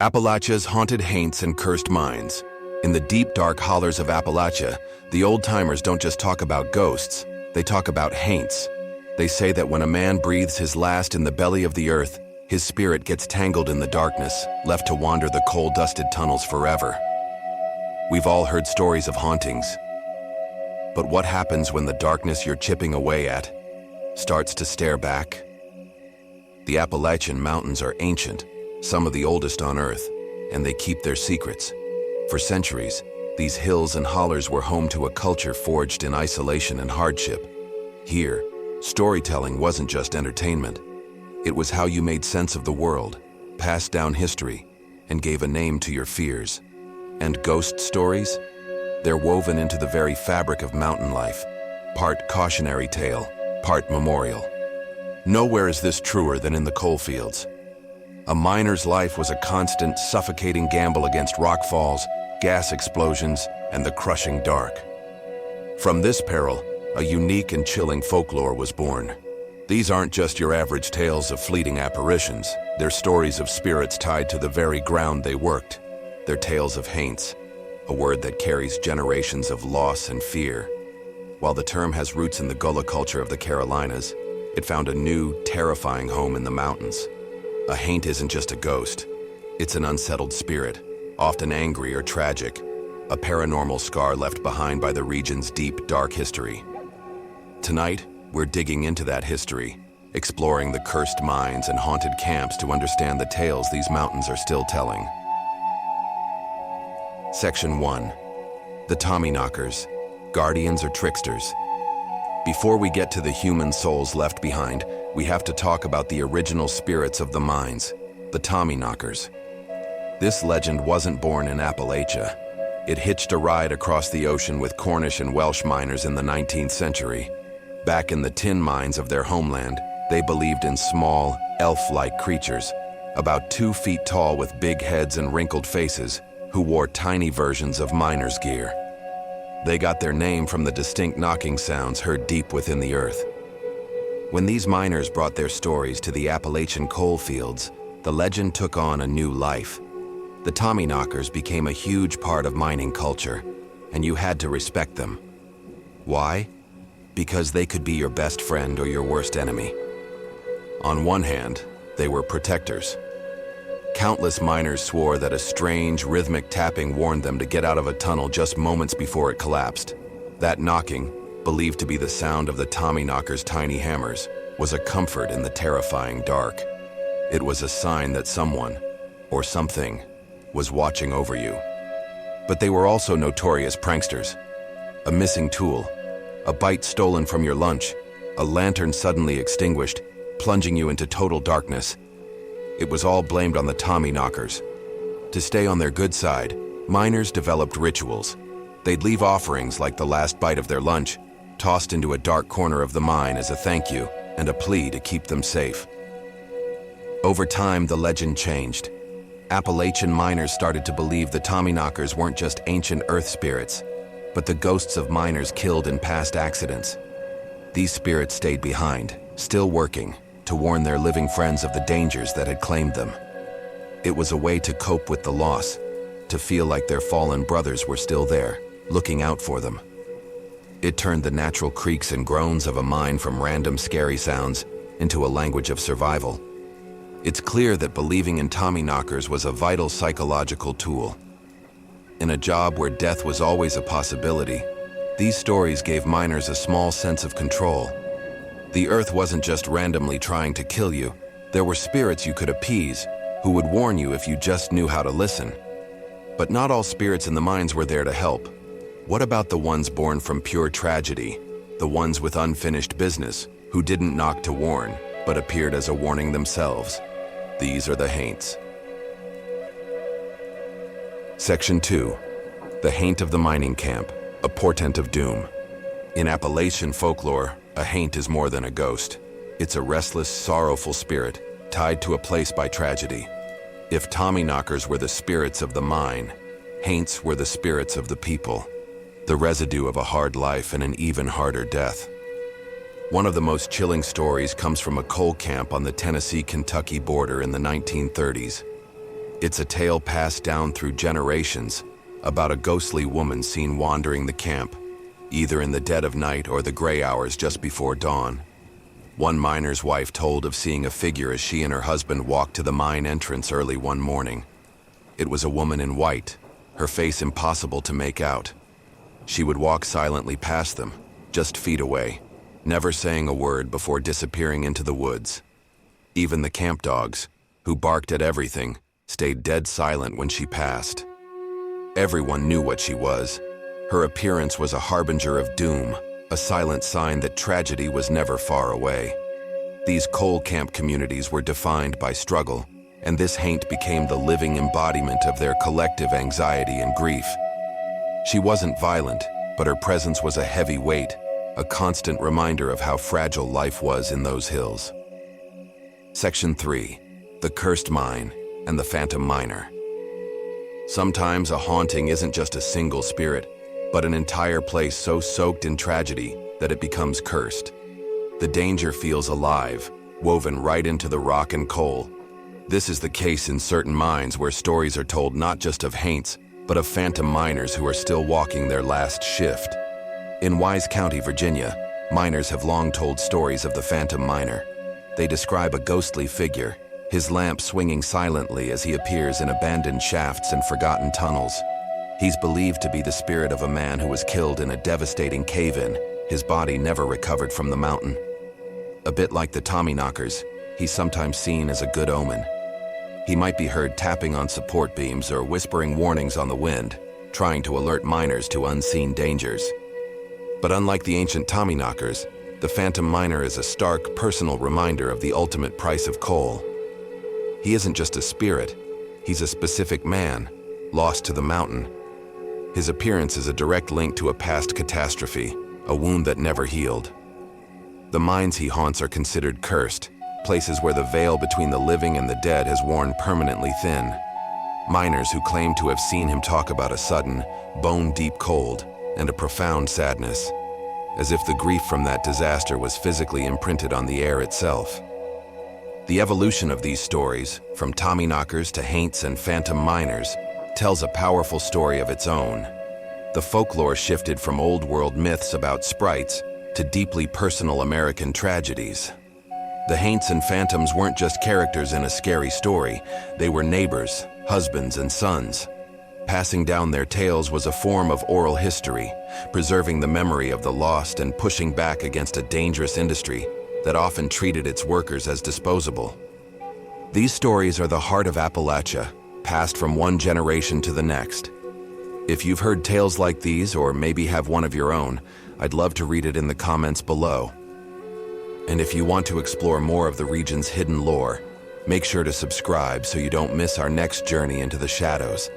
Appalachia's haunted haints and cursed mines. In the deep, dark hollers of Appalachia, the old-timers don't just talk about ghosts, they talk about haints. They say that when a man breathes his last in the belly of the earth, his spirit gets tangled in the darkness, left to wander the coal-dusted tunnels forever. We've all heard stories of hauntings. But what happens when the darkness you're chipping away at starts to stare back? The Appalachian Mountains are ancient, some of the oldest on Earth, and they keep their secrets. For centuries, these hills and hollers were home to a culture forged in isolation and hardship. Here, storytelling wasn't just entertainment. It was how you made sense of the world, passed down history, and gave a name to your fears. And ghost stories? They're woven into the very fabric of mountain life, part cautionary tale, part memorial. Nowhere is this truer than in the coalfields. A miner's life was a constant, suffocating gamble against rock falls, gas explosions, and the crushing dark. From this peril, a unique and chilling folklore was born. These aren't just your average tales of fleeting apparitions. They're stories of spirits tied to the very ground they worked. They're tales of haints, a word that carries generations of loss and fear. While the term has roots in the Gullah culture of the Carolinas, it found a new, terrifying home in the mountains. A haint isn't just a ghost. It's an unsettled spirit, often angry or tragic, a paranormal scar left behind by the region's deep, dark history. Tonight, we're digging into that history, exploring the cursed mines and haunted camps to understand the tales these mountains are still telling. Section 1. The Tommyknockers, guardians or tricksters. Before we get to the human souls left behind, we have to talk about the original spirits of the mines, the Tommyknockers. This legend wasn't born in Appalachia. It hitched a ride across the ocean with Cornish and Welsh miners in the 19th century. Back in the tin mines of their homeland, they believed in small, elf-like creatures, about 2 feet tall with big heads and wrinkled faces, who wore tiny versions of miners' gear. They got their name from the distinct knocking sounds heard deep within the earth. When these miners brought their stories to the Appalachian coal fields, the legend took on a new life. The Tommyknockers became a huge part of mining culture, and you had to respect them. Why? Because they could be your best friend or your worst enemy. On one hand, they were protectors. Countless miners swore that a strange, rhythmic tapping warned them to get out of a tunnel just moments before it collapsed. That knocking, believed to be the sound of the Tommyknockers' tiny hammers, was a comfort in the terrifying dark. It was a sign that someone, or something, was watching over you. But they were also notorious pranksters. A missing tool, a bite stolen from your lunch, a lantern suddenly extinguished, plunging you into total darkness. It was all blamed on the Tommyknockers. To stay on their good side, miners developed rituals. They'd leave offerings like the last bite of their lunch, tossed into a dark corner of the mine as a thank you and a plea to keep them safe. Over time, the legend changed. Appalachian miners started to believe the Tommyknockers weren't just ancient earth spirits, but the ghosts of miners killed in past accidents. These spirits stayed behind, still working, to warn their living friends of the dangers that had claimed them. It was a way to cope with the loss, to feel like their fallen brothers were still there, looking out for them. It turned the natural creaks and groans of a mine from random scary sounds into a language of survival. It's clear that believing in Tommyknockers was a vital psychological tool. In a job where death was always a possibility, these stories gave miners a small sense of control. The earth wasn't just randomly trying to kill you. There were spirits you could appease, who would warn you if you just knew how to listen. But not all spirits in the mines were there to help. What about the ones born from pure tragedy? The ones with unfinished business, who didn't knock to warn, but appeared as a warning themselves? These are the haints. Section 2. The haint of the mining camp, a portent of doom. In Appalachian folklore, a haint is more than a ghost. It's a restless, sorrowful spirit, tied to a place by tragedy. If Tommyknockers were the spirits of the mine, haints were the spirits of the people, the residue of a hard life and an even harder death. One of the most chilling stories comes from a coal camp on the Tennessee-Kentucky border in the 1930s. It's a tale passed down through generations about a ghostly woman seen wandering the camp, either in the dead of night or the gray hours just before dawn. One miner's wife told of seeing a figure as she and her husband walked to the mine entrance early one morning. It was a woman in white, her face impossible to make out. She would walk silently past them, just feet away, never saying a word before disappearing into the woods. Even the camp dogs, who barked at everything, stayed dead silent when she passed. Everyone knew what she was. Her appearance was a harbinger of doom, a silent sign that tragedy was never far away. These coal camp communities were defined by struggle, and this haint became the living embodiment of their collective anxiety and grief. She wasn't violent, but her presence was a heavy weight, a constant reminder of how fragile life was in those hills. Section 3. The Cursed Mine and the Phantom Miner. Sometimes a haunting isn't just a single spirit, but an entire place so soaked in tragedy that it becomes cursed. The danger feels alive, woven right into the rock and coal. This is the case in certain mines where stories are told not just of haints, but of phantom miners who are still walking their last shift. In Wise County, Virginia, miners have long told stories of the phantom miner. They describe a ghostly figure, his lamp swinging silently as he appears in abandoned shafts and forgotten tunnels. He's believed to be the spirit of a man who was killed in a devastating cave-in, his body never recovered from the mountain. A bit like the Tommyknockers, he's sometimes seen as a good omen. He might be heard tapping on support beams or whispering warnings on the wind, trying to alert miners to unseen dangers. But unlike the ancient Tommyknockers, the phantom miner is a stark, personal reminder of the ultimate price of coal. He isn't just a spirit, he's a specific man, lost to the mountain. His appearance is a direct link to a past catastrophe, a wound that never healed. The mines he haunts are considered cursed, places where the veil between the living and the dead has worn permanently thin. Miners who claim to have seen him talk about a sudden, bone-deep cold and a profound sadness, as if the grief from that disaster was physically imprinted on the air itself. The evolution of these stories, from Tommyknockers to haints and phantom miners, tells a powerful story of its own. The folklore shifted from old-world myths about sprites to deeply personal American tragedies. The haints and phantoms weren't just characters in a scary story, they were neighbors, husbands, and sons. Passing down their tales was a form of oral history, preserving the memory of the lost and pushing back against a dangerous industry that often treated its workers as disposable. These stories are the heart of Appalachia, passed from one generation to the next. If you've heard tales like these, or maybe have one of your own, I'd love to read it in the comments below. And if you want to explore more of the region's hidden lore, make sure to subscribe so you don't miss our next journey into the shadows.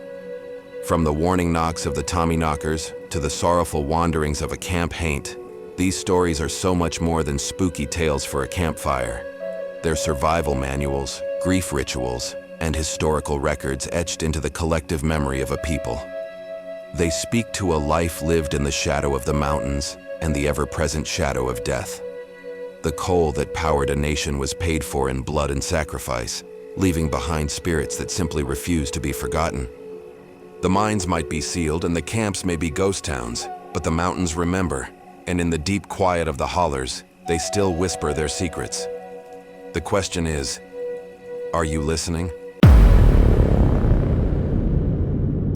From the warning knocks of the Tommyknockers to the sorrowful wanderings of a camp haint, these stories are so much more than spooky tales for a campfire. They're survival manuals, grief rituals, and historical records etched into the collective memory of a people. They speak to a life lived in the shadow of the mountains and the ever-present shadow of death. The coal that powered a nation was paid for in blood and sacrifice, leaving behind spirits that simply refuse to be forgotten. The mines might be sealed and the camps may be ghost towns, but the mountains remember, and in the deep quiet of the Hollers, they still whisper their secrets. The question is, are you listening?